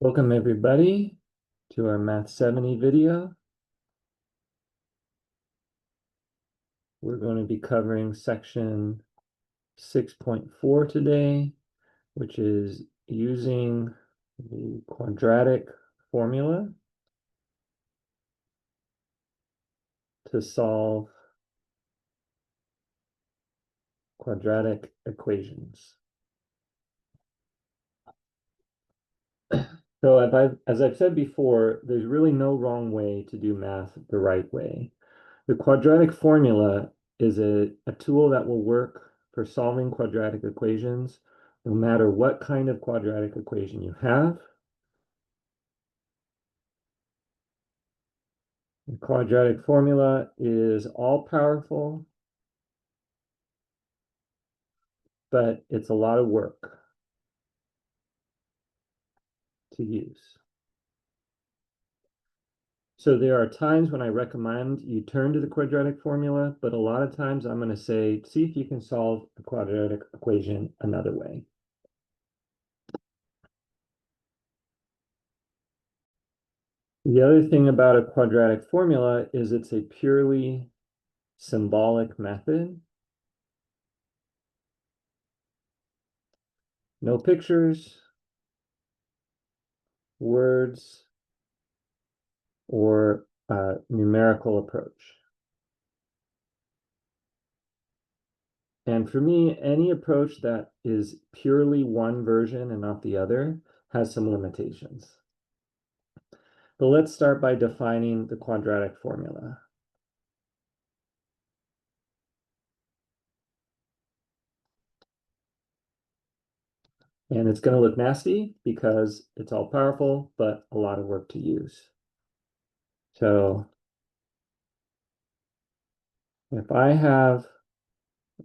Welcome everybody to our Math 70 video. We're going to be covering section 6.4 today, which is using the quadratic formula to solve quadratic equations. So as I've said before, there's really no wrong way to do math the right way. The quadratic formula is a tool that will work for solving quadratic equations, no matter what kind of quadratic equation you have. The quadratic formula is all-powerful, but it's a lot of work to use. So there are times when I recommend you turn to the quadratic formula, but a lot of times I'm going to say, see if you can solve a quadratic equation another way. The other thing about a quadratic formula is it's a purely symbolic method. No pictures, words, or numerical approach. And for me, any approach that is purely one version and not the other has some limitations. But let's start by defining the quadratic formula. And it's going to look nasty because it's all powerful, but a lot of work to use. So if I have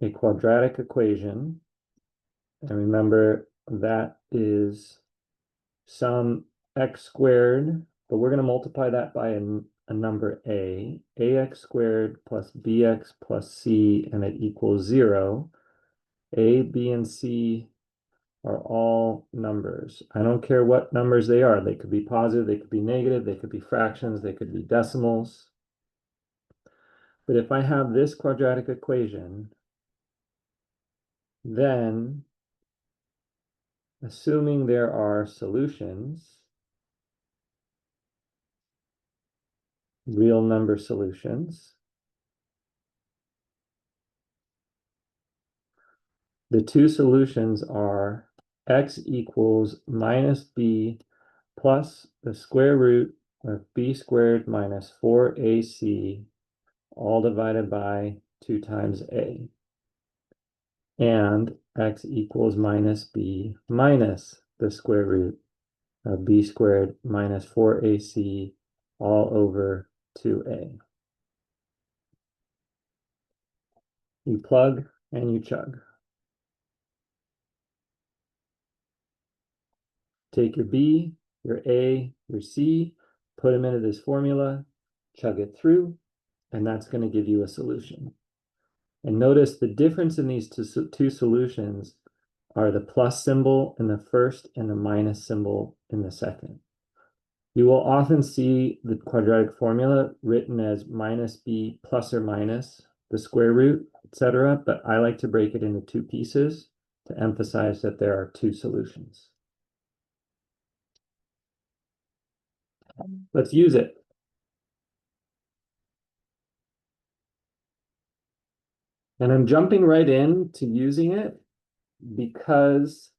a quadratic equation, and remember that is some x squared, but we're going to multiply that by a number ax squared plus bx plus c, and it equals 0. A, b, and c are all numbers. I don't care what numbers they are. They could be positive, they could be negative, they could be fractions, they could be decimals. But if I have this quadratic equation, then assuming there are solutions, real number solutions, the two solutions are x equals minus b plus the square root of b squared minus 4ac, all divided by 2 times a. And x equals minus b minus the square root of b squared minus 4ac, all over 2a. You plug and you chug. Take your b, your a, your c, put them into this formula, chug it through, and that's going to give you a solution. And notice the difference in these two solutions are the plus symbol in the first and the minus symbol in the second. You will often see the quadratic formula written as minus b plus or minus the square root, etc., but I like to break it into two pieces to emphasize that there are two solutions. Let's use it. And I'm jumping right in to using it because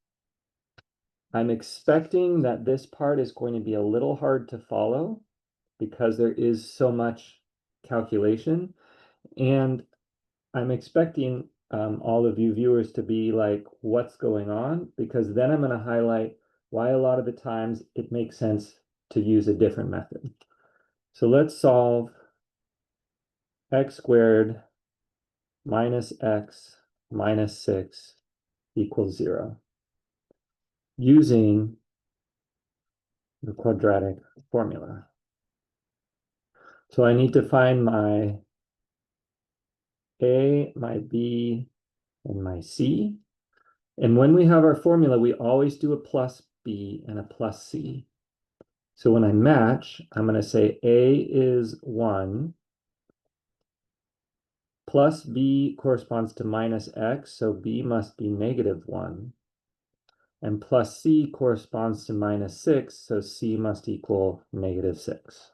I'm expecting that this part is going to be a little hard to follow because there is so much calculation. And I'm expecting all of you viewers to be like, what's going on? Because then I'm going to highlight why a lot of the times it makes sense to use a different method. So let's solve x squared minus x minus 6 equals 0 using the quadratic formula. So I need to find my a, my b, and my c. And when we have our formula, we always do a plus b and a plus c. So when I match, I'm going to say A is 1, plus B corresponds to minus X, so B must be negative 1. And plus C corresponds to minus 6, so C must equal negative 6.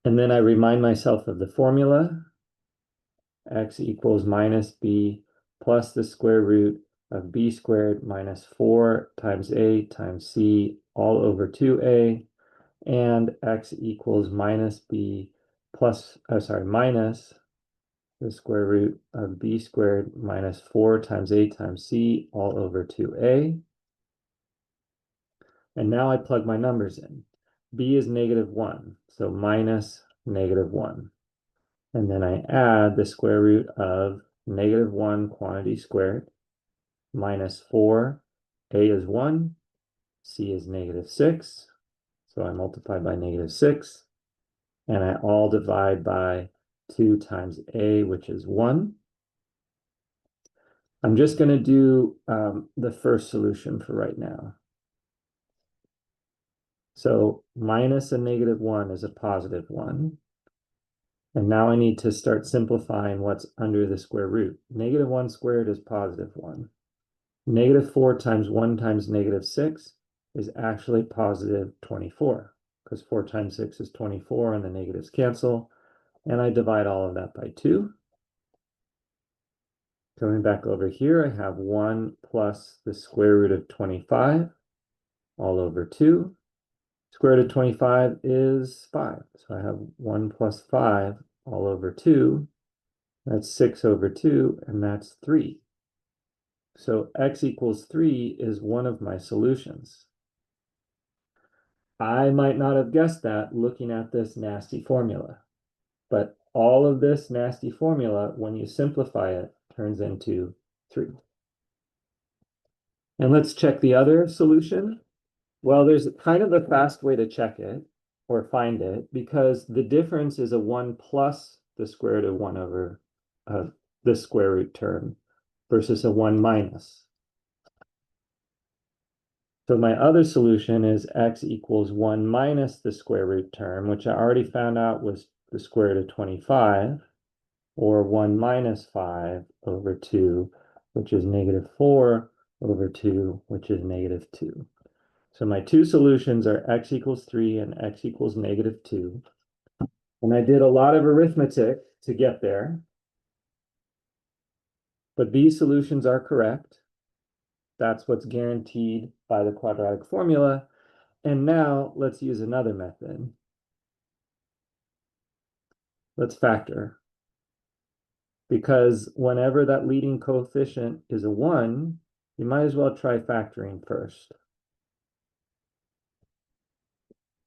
And then I remind myself of the formula. X equals minus B plus the square root of B squared minus 4 times A times C all over 2A. And X equals minus B plus, minus the square root of B squared minus 4 times A times C all over 2A. And now I plug my numbers in. B is negative 1, so minus negative 1. And then I add the square root of negative 1 quantity squared minus 4. A is 1, C is negative 6. So I multiply by negative 6. And I all divide by 2 times A, which is 1. I'm just going to do the first solution for right now. So minus a negative 1 is a positive 1. And now I need to start simplifying what's under the square root. Negative 1 squared is positive 1. Negative 4 times 1 times negative 6 is actually positive 24, because 4 times 6 is 24 and the negatives cancel. And I divide all of that by 2. Coming back over here, I have 1 plus the square root of 25 all over 2. Square root of 25 is 5. So I have 1 plus 5 all over 2. That's 6 over 2, and that's 3. So x equals 3 is one of my solutions. I might not have guessed that looking at this nasty formula, but all of this nasty formula, when you simplify it, turns into 3. And let's check the other solution. Well, there's kind of a fast way to check it or find it, because the difference is a 1 plus the square root of 1 over the square root term versus a 1 minus. So my other solution is x equals 1 minus the square root term, which I already found out was the square root of 25, or 1 minus 5 over 2, which is negative 4 over 2, which is negative 2. So my two solutions are x equals 3 and x equals negative 2. And I did a lot of arithmetic to get there, but these solutions are correct. That's what's guaranteed by the quadratic formula. And now let's use another method. Let's factor. Because whenever that leading coefficient is a 1, you might as well try factoring first.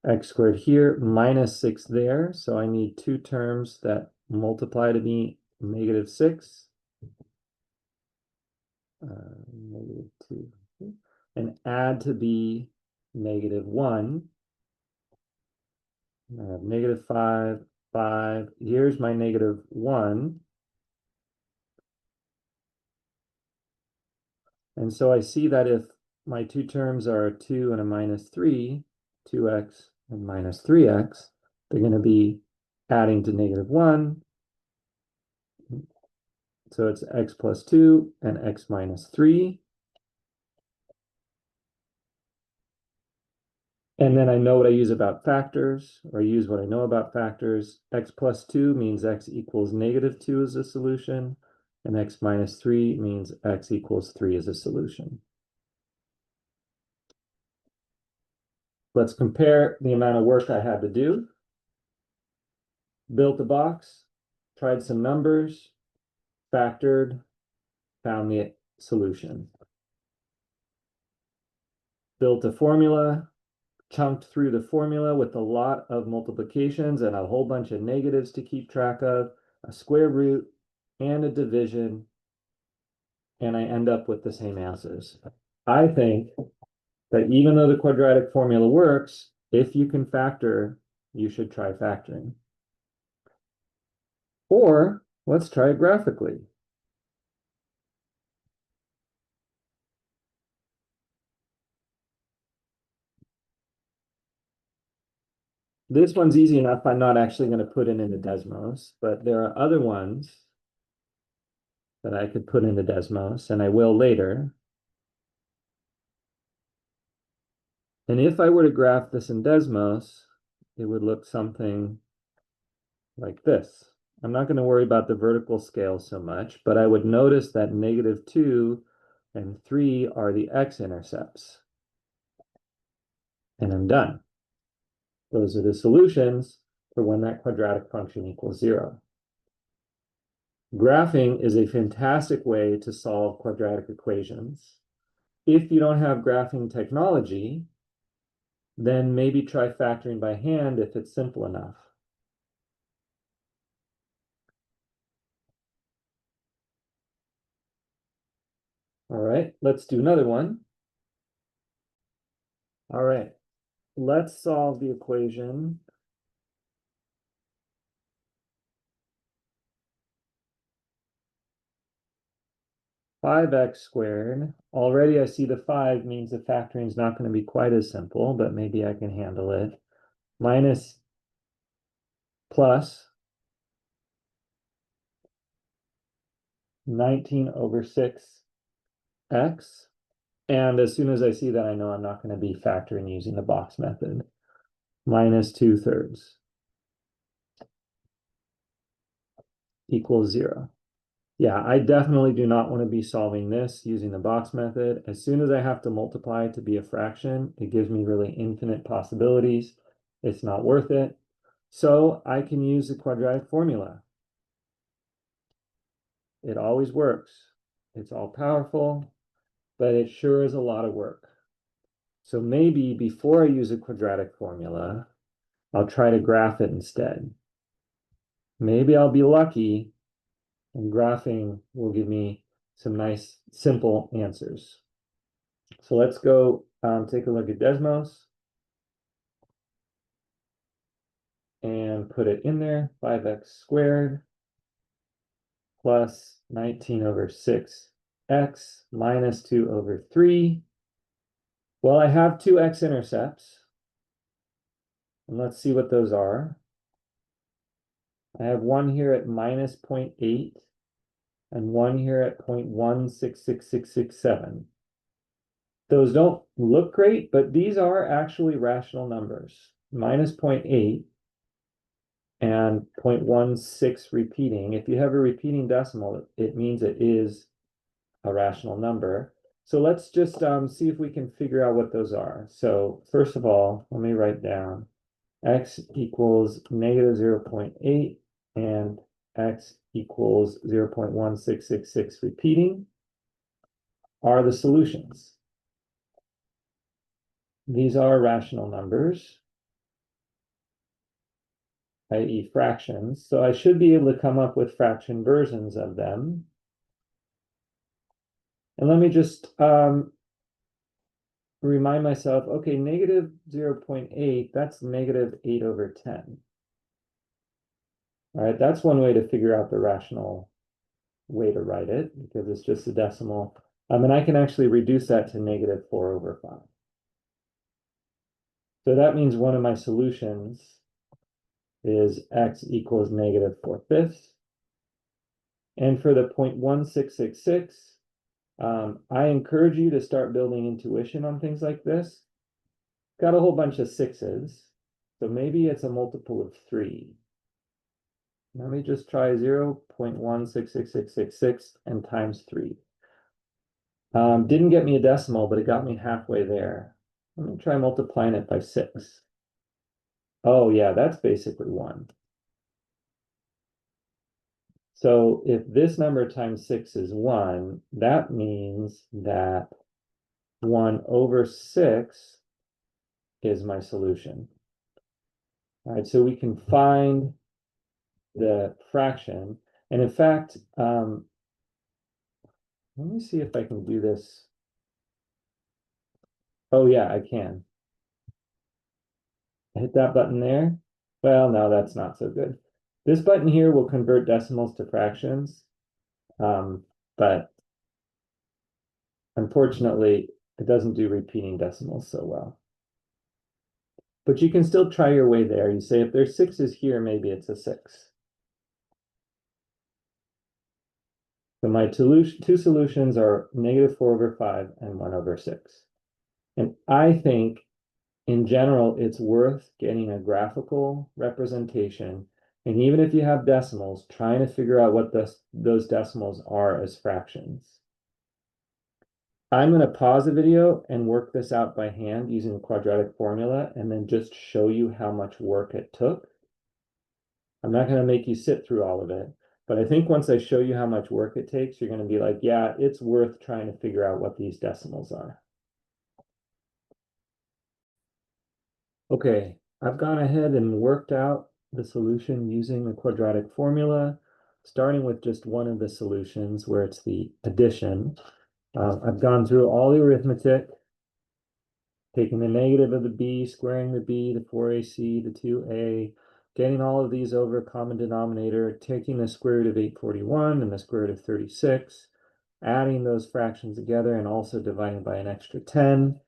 X squared here, minus 6 there. So I need two terms that multiply to be negative 6. Negative 2. And add to be negative 1. I have negative 5, 5. Here's my negative 1. And so I see that if my two terms are a 2 and a minus 3, 2x and minus 3x, they're going to be adding to negative 1. So it's x plus 2 and x minus 3. And then I know what I use about factors, or I use what I know about factors. X plus 2 means x equals negative 2 as a solution, and x minus 3 means x equals 3 as a solution. Let's compare the amount of work I had to do. Built a box, tried some numbers, factored, found the solution. Built a formula, chunked through the formula with a lot of multiplications and a whole bunch of negatives to keep track of, a square root and a division, and I end up with the same answers. I think that even though the quadratic formula works, if you can factor, you should try factoring. Or let's try it graphically. This one's easy enough. I'm not actually going to put it into Desmos, but there are other ones that I could put into Desmos, and I will later. And if I were to graph this in Desmos, it would look something like this. I'm not going to worry about the vertical scale so much, but I would notice that -2 and 3 are the x-intercepts. And I'm done. Those are the solutions for when that quadratic function equals 0. Graphing is a fantastic way to solve quadratic equations. If you don't have graphing technology, then maybe try factoring by hand if it's simple enough. All right, let's do another one. All right, let's solve the equation 5x squared. Already I see the 5 means the factoring is not going to be quite as simple, but maybe I can handle it. Minus plus 19 over 6x. And as soon as I see that, I know I'm not going to be factoring using the box method. Minus 2/3 equals 0. Yeah, I definitely do not want to be solving this using the box method. As soon as I have to multiply it to be a fraction, it gives me really infinite possibilities. It's not worth it. So I can use the quadratic formula. It always works. It's all powerful, but it sure is a lot of work. So maybe before I use a quadratic formula, I'll try to graph it instead. Maybe I'll be lucky and graphing will give me some nice, simple answers. So let's go take a look at Desmos and put it in there. 5x squared plus 19 over 6x minus 2 over 3. Well, I have two x-intercepts. And let's see what those are. I have one here at minus 0.8 and one here at 0.1666667. Those don't look great, but these are actually rational numbers. Minus 0.8 and 0.16 repeating. If you have a repeating decimal, it means it is a rational number. So let's just see if we can figure out what those are. So first of all, let me write down x equals -0.8 and x equals 0.1666 repeating are the solutions. These are rational numbers, i.e. fractions. So I should be able to come up with fraction versions of them. And let me just remind myself, okay, -0.8, that's -8 over 10. All right, that's one way to figure out the rational way to write it, because it's just a decimal. And I can actually reduce that to -4 over 5. So that means one of my solutions is x equals -4/5. And for the 0.1666, I encourage you to start building intuition on things like this. Got a whole bunch of 6's, so maybe it's a multiple of 3. Let me just try 0.166666 and times 3. Didn't get me a decimal, but it got me halfway there. Let me try multiplying it by 6. Oh yeah, that's basically 1. So if this number times 6 is 1, that means that 1 over 6 is my solution. All right, so we can find the fraction. And in fact, let me see if I can do this. Oh yeah, I can. Hit that button there. Well, no, that's not so good. This button here will convert decimals to fractions, but unfortunately, it doesn't do repeating decimals so well. But you can still try your way there. You say if there's sixes here, maybe it's a 6. So my two solutions are -4/5 and 1/6. And I think in general, it's worth getting a graphical representation. And even if you have decimals, trying to figure out what those decimals are as fractions. I'm going to pause the video and work this out by hand using the quadratic formula and then just show you how much work it took. I'm not going to make you sit through all of it, but I think once I show you how much work it takes, you're going to be like, yeah, it's worth trying to figure out what these decimals are. Okay, I've gone ahead and worked out the solution using the quadratic formula, starting with just one of the solutions where it's the addition. I've gone through all the arithmetic, taking the negative of the b, squaring the b, the 4ac, the 2a, getting all of these over a common denominator, taking the square root of 841 and the square root of 36, adding those fractions together and also dividing by an extra 10.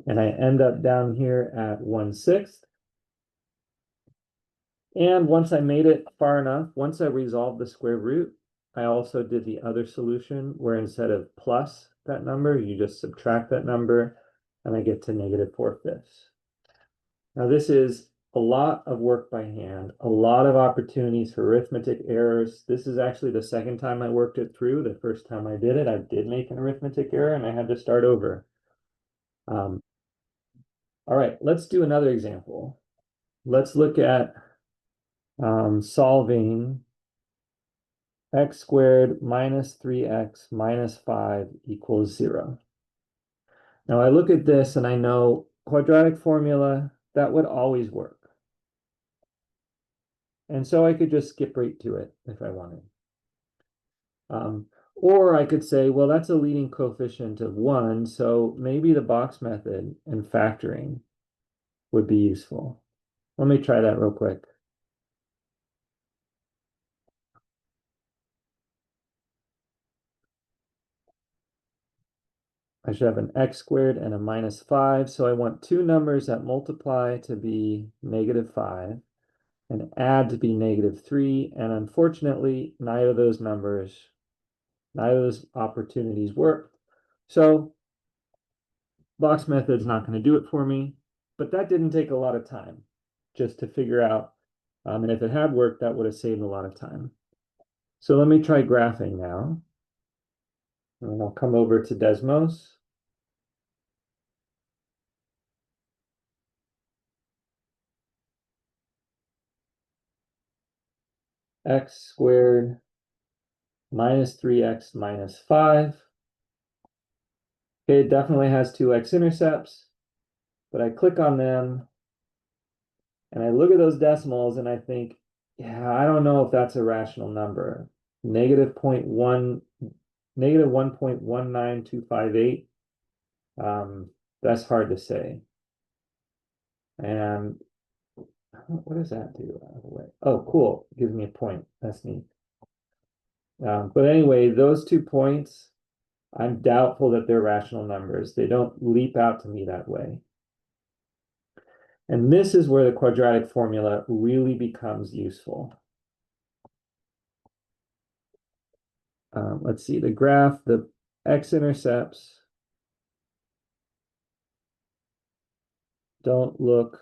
And I end up down here at 1/6. And once I made it far enough, once I resolved the square root, I also did the other solution where instead of plus that number, you just subtract that number, and I get to -4/5. Now this is a lot of work by hand, a lot of opportunities for arithmetic errors. This is actually the second time I worked it through. The first time I did it, I did make an arithmetic error and I had to start over. All right, let's do another example. Let's look at solving x squared minus 3x minus 5 equals 0. Now I look at this and I know quadratic formula, that would always work. And so I could just skip right to it if I wanted. Or I could say, well, that's a leading coefficient of 1, so maybe the box method and factoring would be useful. Let me try that real quick. I should have an x squared and a minus 5, so I want two numbers that multiply to be -5 and add to be -3, and unfortunately, neither of those opportunities work. So box method's not going to do it for me, but that didn't take a lot of time just to figure out. And if it had worked, that would have saved a lot of time. So let me try graphing now. And I'll come over to Desmos. X squared minus 3x minus 5. Okay, it definitely has two x-intercepts, but I click on them and I look at those decimals and I think, yeah, I don't know if that's a rational number. -1.19258. That's hard to say. And what does that do out of the way? Oh, cool. Gives me a point. That's neat. But anyway, those 2 points, I'm doubtful that they're rational numbers. They don't leap out to me that way. And this is where the quadratic formula really becomes useful. Let's see, the graph, the x-intercepts don't look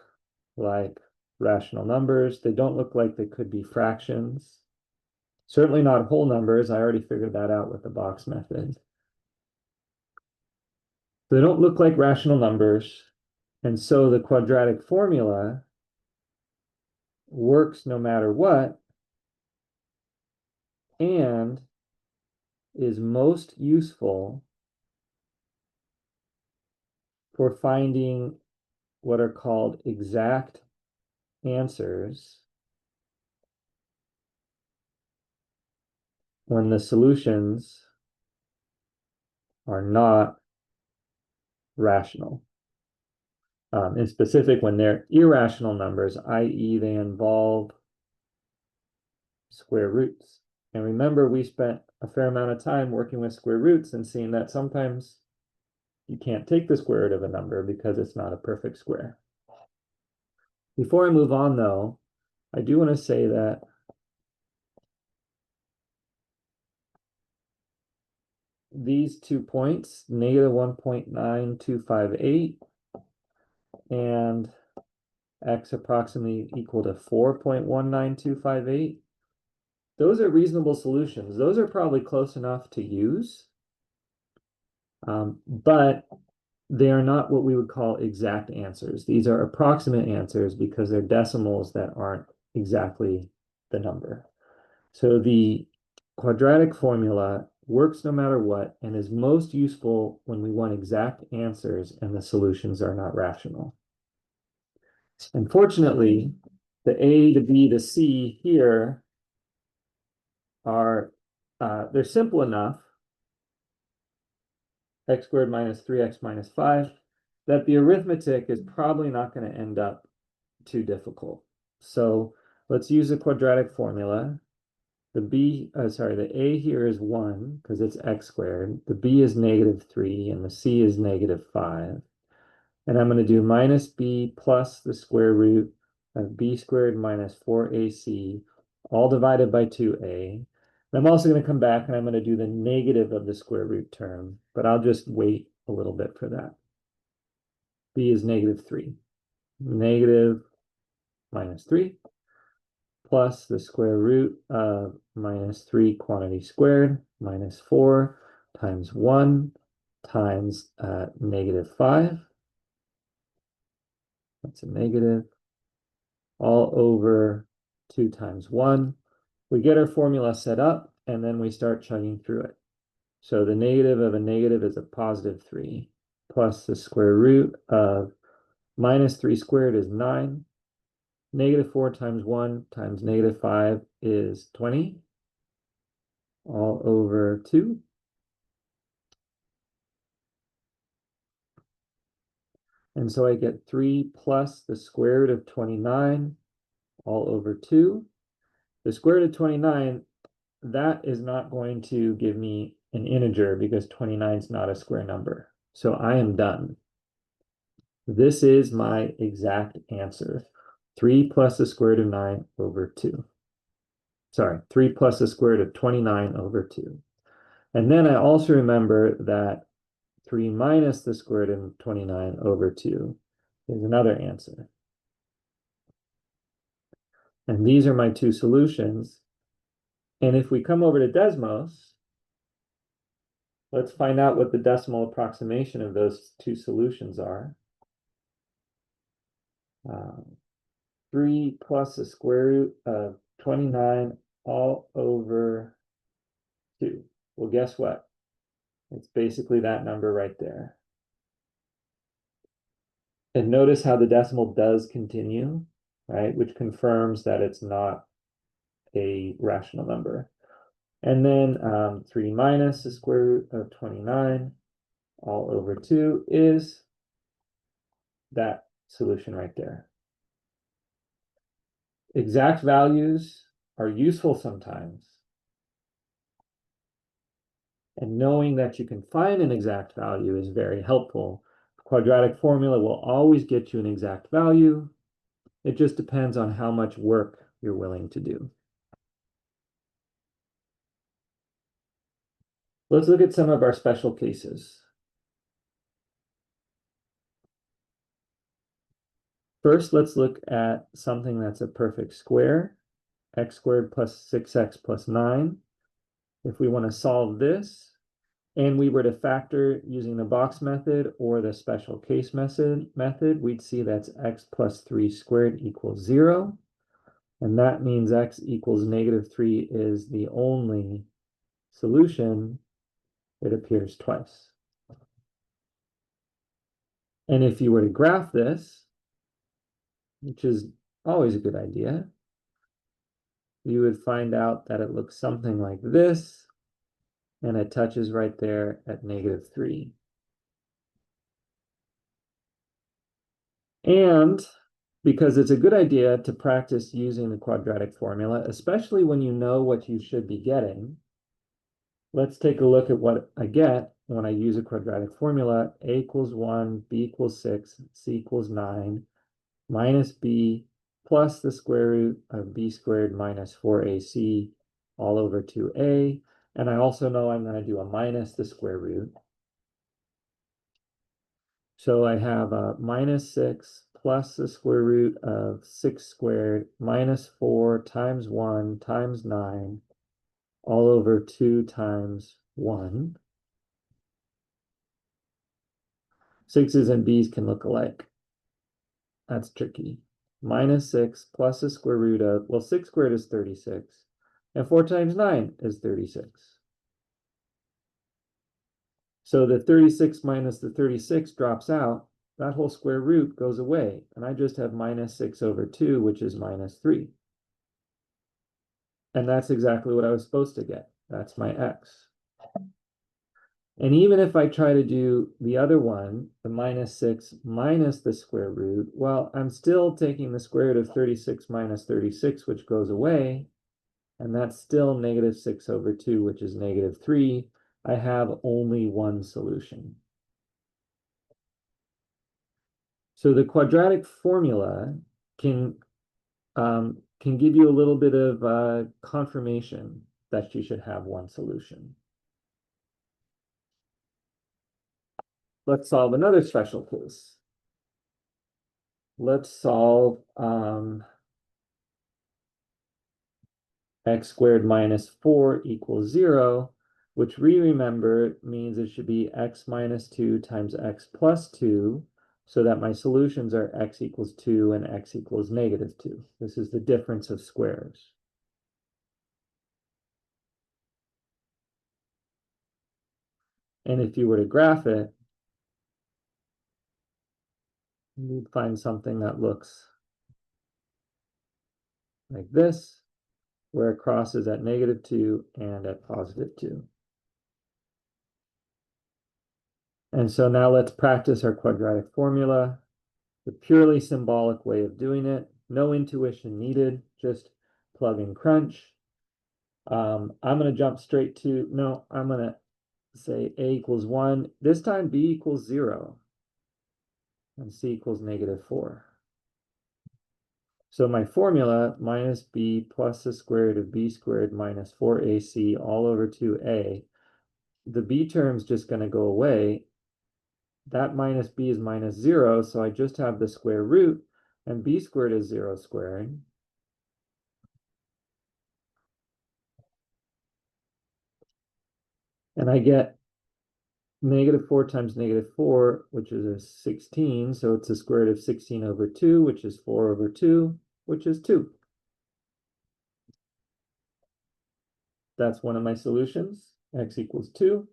like rational numbers. They don't look like they could be fractions. Certainly not whole numbers. I already figured that out with the box method. They don't look like rational numbers. And so the quadratic formula works no matter what and is most useful for finding what are called exact answers when the solutions are not rational. In specific, when they're irrational numbers, i.e. they involve square roots. And remember, we spent a fair amount of time working with square roots and seeing that sometimes you can't take the square root of a number because it's not a perfect square. Before I move on, though, I do want to say that these 2 points, negative 1.9258 and x approximately equal to 4.19258, those are reasonable solutions. Those are probably close enough to use, but they are not what we would call exact answers. These are approximate answers because they're decimals that aren't exactly the number. So the quadratic formula works no matter what and is most useful when we want exact answers and the solutions are not rational. Unfortunately, the A, the B, the C here are, they're simple enough, x squared minus 3x minus 5, that the arithmetic is probably not going to end up too difficult. So let's use a quadratic formula. The A here is 1 because it's x squared. The B is negative 3 and the C is negative 5. And I'm going to do minus B plus the square root of B squared minus 4AC, all divided by 2A. And I'm also going to come back and I'm going to do the negative of the square root term, but I'll just wait a little bit for that. B is negative 3. Negative minus 3 plus the square root of minus 3 quantity squared minus 4 times 1 times negative 5. That's a negative. All over 2 times 1. We get our formula set up, and then we start chugging through it. So the negative of a negative is a positive 3, plus the square root of minus 3 squared is 9. Negative 4 times 1 times negative 5 is 20, all over 2. And so I get 3 plus the square root of 29, all over 2. The square root of 29, that is not going to give me an integer because 29 is not a square number. So I am done. This is my exact answer. 3 plus the square root of 9 over 2. Sorry, 3 plus the square root of 29 over 2. And then I also remember that 3 minus the square root of 29 over 2 is another answer. And these are my two solutions. And if we come over to Desmos, let's find out what the decimal approximation of those two solutions are. 3 plus the square root of 29 all over 2. Well, guess what? It's basically that number right there. And notice how the decimal does continue, right? Which confirms that it's not a rational number. And then 3 minus the square root of 29 all over 2 is that solution right there. Exact values are useful sometimes. And knowing that you can find an exact value is very helpful. The quadratic formula will always get you an exact value. It just depends on how much work you're willing to do. Let's look at some of our special cases. First, let's look at something that's a perfect square, x squared plus 6x plus 9. If we want to solve this, and we were to factor using the box method or the special case method, we'd see that's x plus 3 squared equals 0. And that means x equals negative 3 is the only solution. It appears twice. And if you were to graph this, which is always a good idea, you would find out that it looks something like this, and it touches right there at negative 3. And because it's a good idea to practice using the quadratic formula, especially when you know what you should be getting, let's take a look at what I get when I use a quadratic formula. A equals 1, B equals 6, C equals 9. minus b plus the square root of b squared minus 4ac all over 2a. And I also know I'm going to do a minus the square root. So I have a minus 6 plus the square root of 6 squared minus 4 times 1 times 9 all over 2 times 1. Sixes and b's can look alike. That's tricky. Minus 6 plus the square root of, well, 6 squared is 36. And 4 times 9 is 36. So the 36 minus the 36 drops out. That whole square root goes away. And I just have minus 6 over 2, which is minus 3. And that's exactly what I was supposed to get. That's my x. And even if I try to do the other one, the minus 6 minus the square root, well, I'm still taking the square root of 36 minus 36, which goes away. And that's still negative 6 over 2, which is negative 3. I have only one solution. So the quadratic formula can give you a little bit of confirmation that you should have one solution. Let's solve another special case. Let's solve x squared minus 4 equals 0, which we remember means it should be x minus 2 times x plus 2, so that my solutions are x equals 2 and x equals negative 2. This is the difference of squares. And if you were to graph it, you'd find something that looks like this, where it crosses at negative 2 and at positive 2. And so now let's practice our quadratic formula, the purely symbolic way of doing it. No intuition needed, just plug and crunch. I'm going to jump straight to, no, I'm going to say a equals 1. This time b equals 0 and c equals negative 4. So my formula, minus b plus the square root of b squared minus 4ac all over 2a, the b term's just going to go away. That minus b is minus 0, so I just have the square root, and b squared is 0 squaring. And I get negative 4 times negative 4, which is a 16, so it's the square root of 16 over 2, which is 4 over 2, which is 2. That's one of my solutions, x equals 2.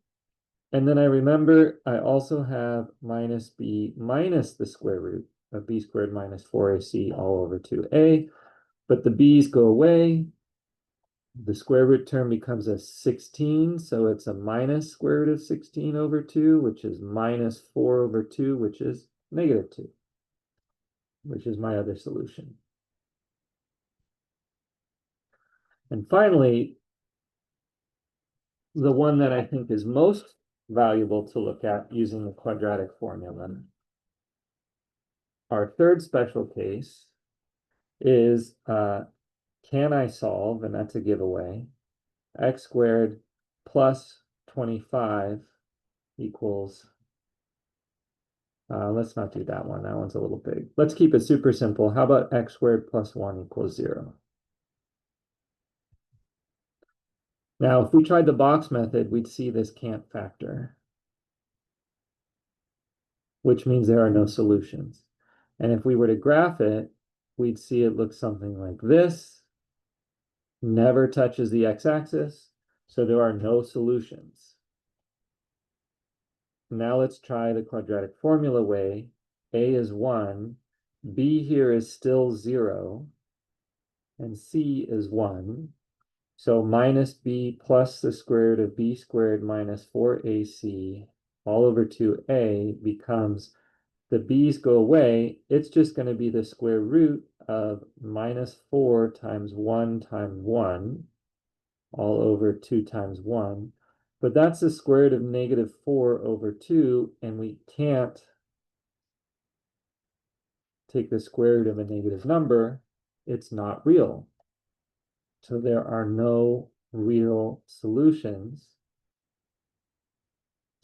And then I remember I also have minus b minus the square root of b squared minus 4ac all over 2a, but the b's go away. The square root term becomes a 16, so it's a minus square root of 16 over 2, which is minus 4 over 2, which is negative 2, which is my other solution. And finally, the one that I think is most valuable to look at using the quadratic formula, our third special case is can I solve, and that's a giveaway, x squared plus 25 equals, let's not do that one. That one's a little big. Let's keep it super simple. How about x squared plus 1 equals 0? Now, if we tried the box method, we'd see this can't factor, which means there are no solutions. And if we were to graph it, we'd see it looks something like this. Never touches the x-axis, so there are no solutions. Now let's try the quadratic formula way. A is 1, b here is still 0, and c is 1. So minus b plus the square root of b squared minus 4ac all over 2a becomes, the b's go away, it's just going to be the square root of minus 4 times 1 times 1 all over 2 times 1. But that's the square root of negative 4 over 2, and we can't take the square root of a negative number, it's not real. So there are no real solutions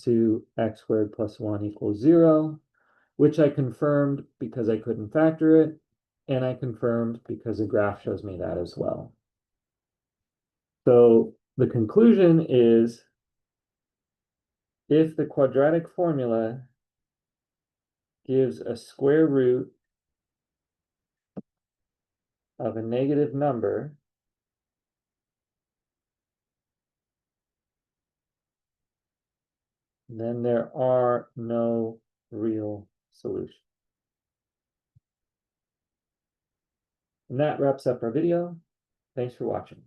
to x squared plus 1 equals 0, which I confirmed because I couldn't factor it, and I confirmed because the graph shows me that as well. So the conclusion is, if the quadratic formula gives a square root of a negative number, then there are no real solutions. And that wraps up our video. Thanks for watching.